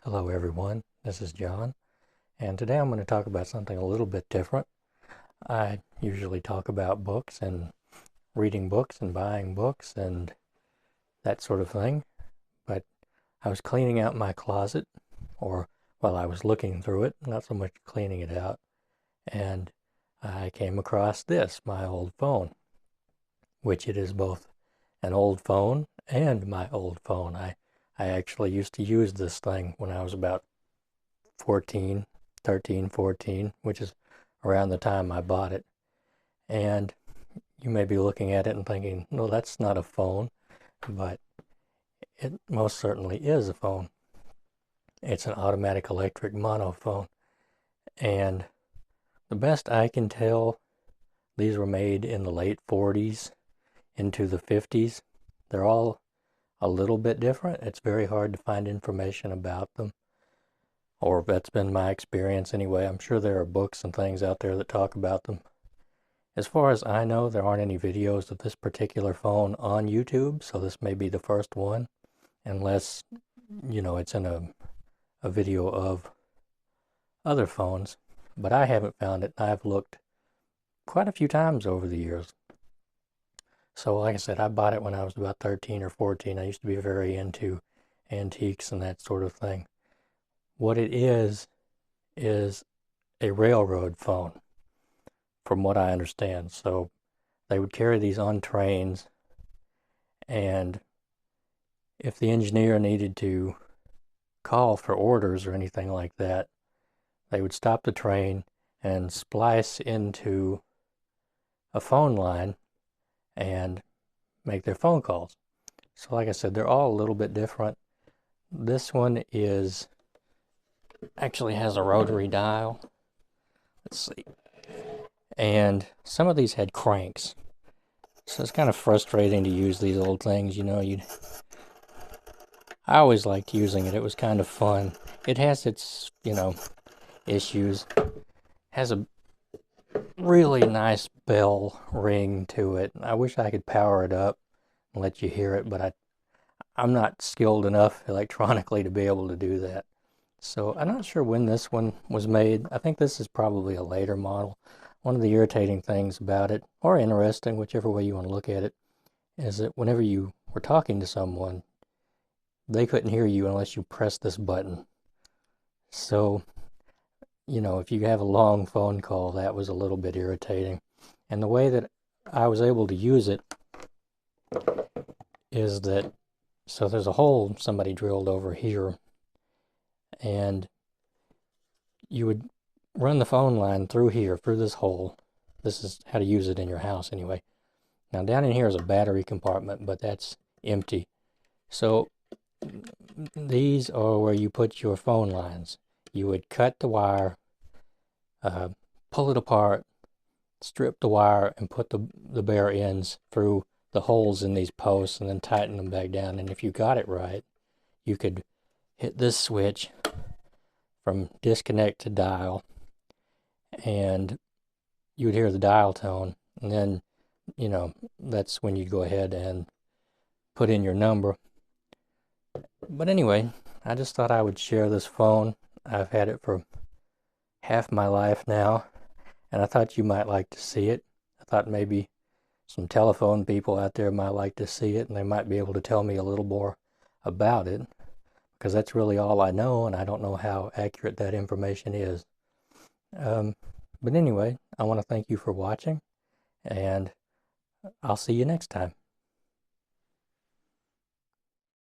Hello everyone, this is John, and today I'm going to talk about something a little bit different. I usually talk about books and reading books and buying books and that sort of thing, but I was cleaning out my closet, or well, I was looking through it, not so much cleaning it out, and I came across this, my old phone, which it is both an old phone and my old phone. I actually used to use this thing when I was about 14, 13, 14, which is around the time I bought it. And you may be looking at it and thinking, no, that's not a phone, but it most certainly is a phone. It's an automatic electric monophone. And the best I can tell, these were made in the late 40s into the 50s. They're all a little bit different. It's very hard to find information about them. Or that's been my experience anyway. I'm sure there are books and things out there that talk about them. As far as I know, there aren't any videos of this particular phone on YouTube, so this may be the first one, unless, it's in a video of other phones. But I haven't found it. I've looked quite a few times over the years. So like I said, I bought it when I was about 13 or 14. I used to be very into antiques and that sort of thing. What it is a railroad phone, from what I understand. So they would carry these on trains, and if the engineer needed to call for orders or anything like that, they would stop the train and splice into a phone line and make their phone calls. So like I said, they're all a little bit different. This one actually has a rotary dial. Let's see. And some of these had cranks. So it's kind of frustrating to use these old things, I always liked using it. It was kind of fun. It has its, issues. Has a really nice bell ring to it. I wish I could power it up and let you hear it, but I'm not skilled enough electronically to be able to do that. So I'm not sure when this one was made. I think this is probably a later model. One of the irritating things about it, or interesting, whichever way you want to look at it, is that whenever you were talking to someone, they couldn't hear you unless you pressed this button. So, if you have a long phone call, that was a little bit irritating. And the way that I was able to use it is that, so there's a hole somebody drilled over here, and you would run the phone line through here, through this hole. This is how to use it in your house anyway. Now down in here is a battery compartment, but that's empty. So these are where you put your phone lines. You would cut the wire, pull it apart, strip the wire, and put the bare ends through the holes in these posts and then tighten them back down. And if you got it right, you could hit this switch from disconnect to dial, and you would hear the dial tone, and then, that's when you go ahead and put in your number. But anyway, I just thought I would share this phone. I've had it for half my life now, and I thought you might like to see it. I thought maybe some telephone people out there might like to see it, and they might be able to tell me a little more about it, because that's really all I know, and I don't know how accurate that information is. But anyway, I want to thank you for watching, and I'll see you next time.